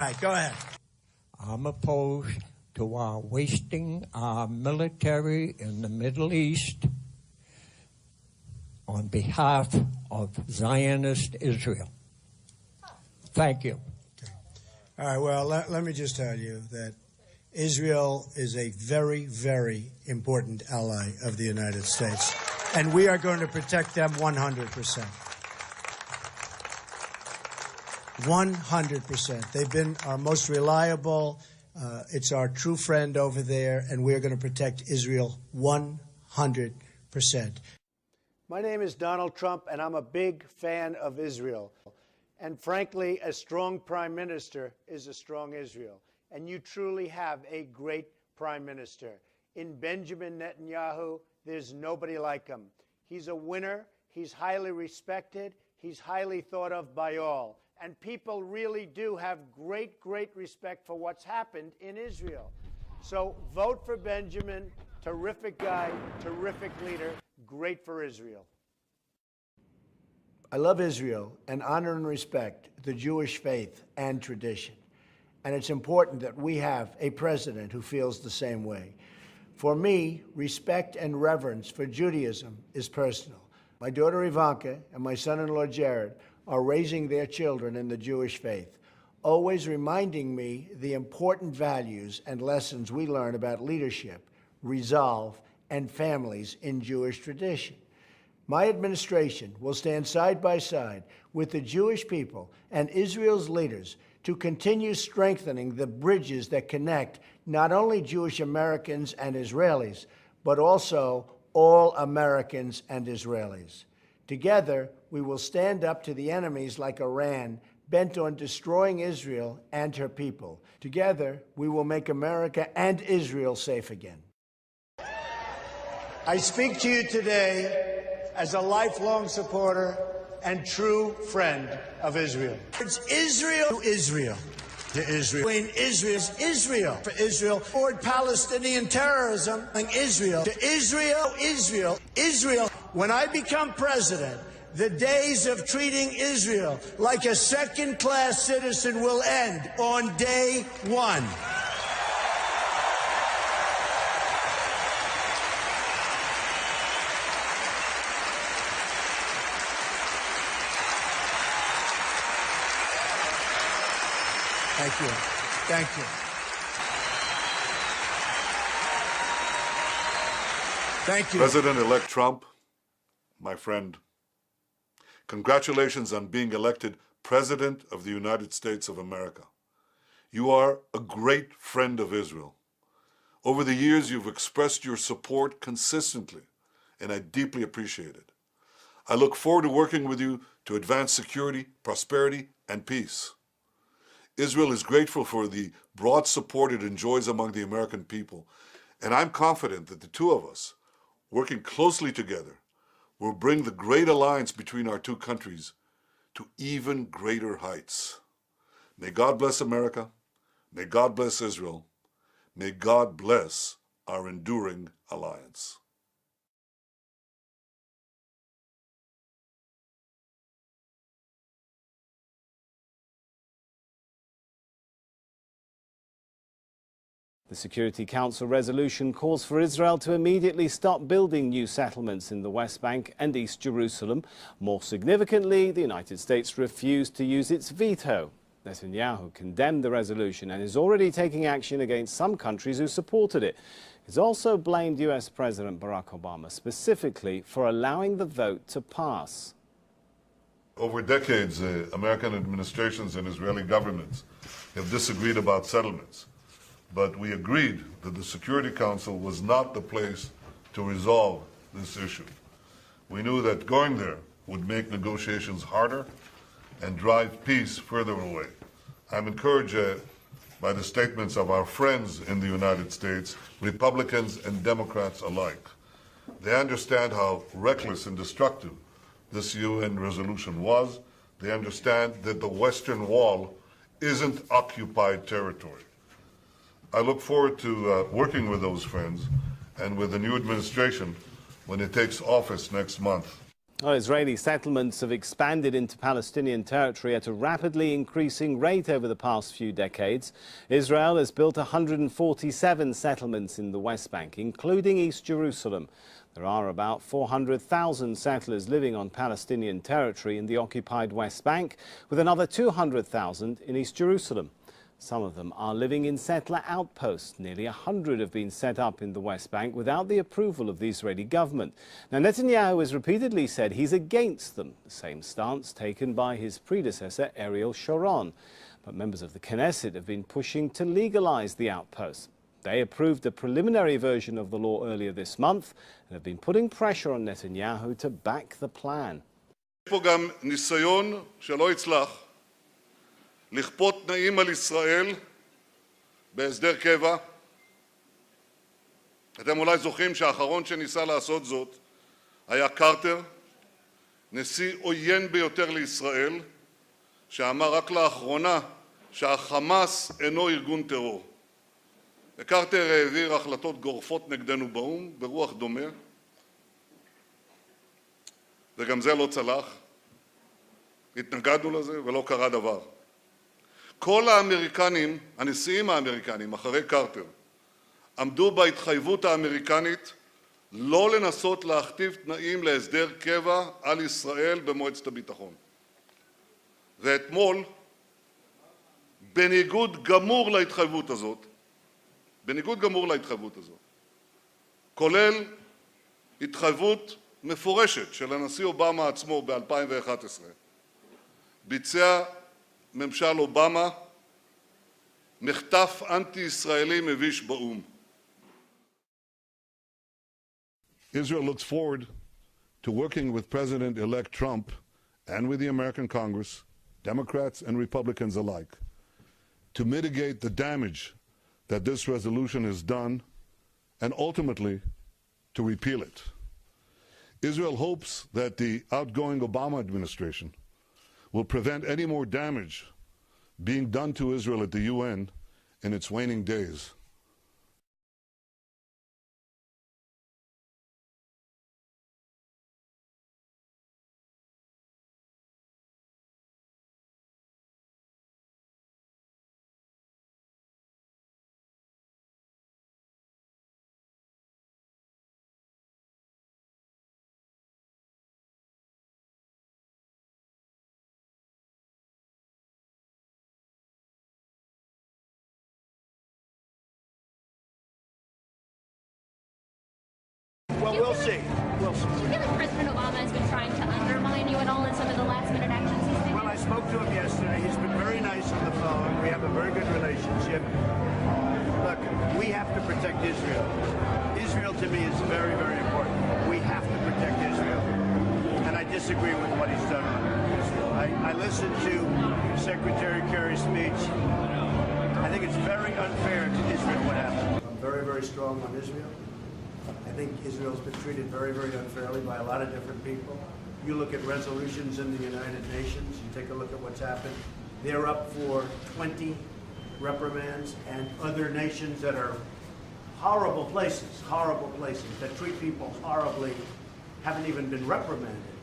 All right, go ahead. I'm opposed to our wasting our military in the Middle East on behalf of Zionist Israel. Thank you. Okay. All right, well, let me just tell you that Israel is a very, very important ally of the United States, and we are going to protect them 100%. 100%. They've been our most reliable. It's our true friend over there, and we're going to protect Israel 100%. My name is Donald Trump, and I'm a big fan of Israel. And frankly, a strong prime minister is a strong Israel. And you truly have a great prime minister. In Benjamin Netanyahu, there's nobody like him. He's a winner. He's highly respected. He's highly thought of by all. And people really do have great, great respect for what's happened in Israel. So vote for Benjamin. Terrific guy, terrific leader, great for Israel. I love Israel and honor and respect the Jewish faith and tradition. And it's important that we have a president who feels the same way. For me, respect and reverence for Judaism is personal. My daughter Ivanka and my son-in-law Jared are raising their children in the Jewish faith, always reminding me the important values and lessons we learn about leadership, resolve, and families in Jewish tradition. My administration will stand side by side with the Jewish people and Israel's leaders to continue strengthening the bridges that connect not only Jewish Americans and Israelis, but also all Americans and Israelis. Together, we will stand up to the enemies like Iran, bent on destroying Israel and her people. Together, we will make America and Israel safe again. I speak to you today as a lifelong supporter and true friend of Israel. It's Israel to Israel. To Israel. Between Israel for Israel. Toward Palestinian terrorism. Israel to Israel. Israel. When I become president, the days of treating Israel like a second-class citizen will end on day one. Thank you. Thank you. Thank you. President-elect Trump, my friend, congratulations on being elected President of the United States of America. You are a great friend of Israel. Over the years, you've expressed your support consistently, and I deeply appreciate it. I look forward to working with you to advance security, prosperity, and peace. Israel is grateful for the broad support it enjoys among the American people, and I'm confident that the two of us, working closely together, will bring the great alliance between our two countries to even greater heights. May God bless America. May God bless Israel. May God bless our enduring alliance. The Security Council resolution calls for Israel to immediately stop building new settlements in the West Bank and East Jerusalem. More significantly, the United States refused to use its veto. Netanyahu condemned the resolution and is already taking action against some countries who supported it. He's also blamed US President Barack Obama specifically for allowing the vote to pass. Over decades, American administrations and Israeli governments have disagreed about settlements. But we agreed that the Security Council was not the place to resolve this issue. We knew that going there would make negotiations harder and drive peace further away. I'm encouraged by the statements of our friends in the United States, Republicans and Democrats alike. They understand how reckless and destructive this UN resolution was. They understand that the Western Wall isn't occupied territory. I look forward to working with those friends and with the new administration when it takes office next month. Well, Israeli settlements have expanded into Palestinian territory at a rapidly increasing rate over the past few decades. Israel has built 147 settlements in the West Bank, including East Jerusalem. There are about 400,000 settlers living on Palestinian territory in the occupied West Bank, with another 200,000 in East Jerusalem. Some of them are living in settler outposts. Nearly 100 have been set up in the West Bank without the approval of the Israeli government. Now, Netanyahu has repeatedly said he's against them, the same stance taken by his predecessor, Ariel Sharon. But members of the Knesset have been pushing to legalize the outposts. They approved a preliminary version of the law earlier this month and have been putting pressure on Netanyahu to back the plan. לכפות תנאים על ישראל בהסדר קבע. אתם אולי זוכרים שהאחרון שניסה לעשות זאת היה קרטר, נשיא עוין ביותר לישראל, שאמר רק לאחרונה שהחמאס אינו ארגון טרור. וקרטר העביר החלטות גורפות נגדנו באו"ם ברוח דומה, וגם זה לא צלח. התנגדנו לזה ולא קרה דבר. כל האמריקנים, הנשיאים האמריקנים, אחרי קרטר, עמדו בהתחייבות האמריקנית לא לנסות להכתיב תנאים להסדר קבע על ישראל במועצת הביטחון. ואתמול, בניגוד גמור להתחייבות הזאת, כולל התחייבות מפורשת של הנשיא אובמה עצמו ב-2011, ביצע ממשל אובמה מחטף אנטי-ישראלי מביש באו"ם. Israel looks forward to working with President-elect Trump and with the American Congress, Democrats and Republicans alike, to mitigate the damage that this resolution has done and ultimately to repeal it. Israel hopes that the outgoing Obama administration will prevent any more damage being done to Israel at the UN in its waning days. Well, we'll see. We'll see. Do you feel like President Obama has been trying to undermine you at all in some of the last-minute actions he's taken? Well, I spoke to him yesterday. He's been very nice on the phone. We have a very good relationship. Look, we have to protect Israel. Israel, to me, is very, very important. We have to protect Israel. And I disagree with what he's done on Israel. I listened to Secretary Kerry's speech. I think it's very unfair to Israel what happened. I'm very, very strong on Israel. I think Israel's been treated very, very unfairly by a lot of different people. You look at resolutions in the United Nations, you take a look at what's happened. They're up for 20 reprimands, and other nations that are horrible places, that treat people horribly, haven't even been reprimanded.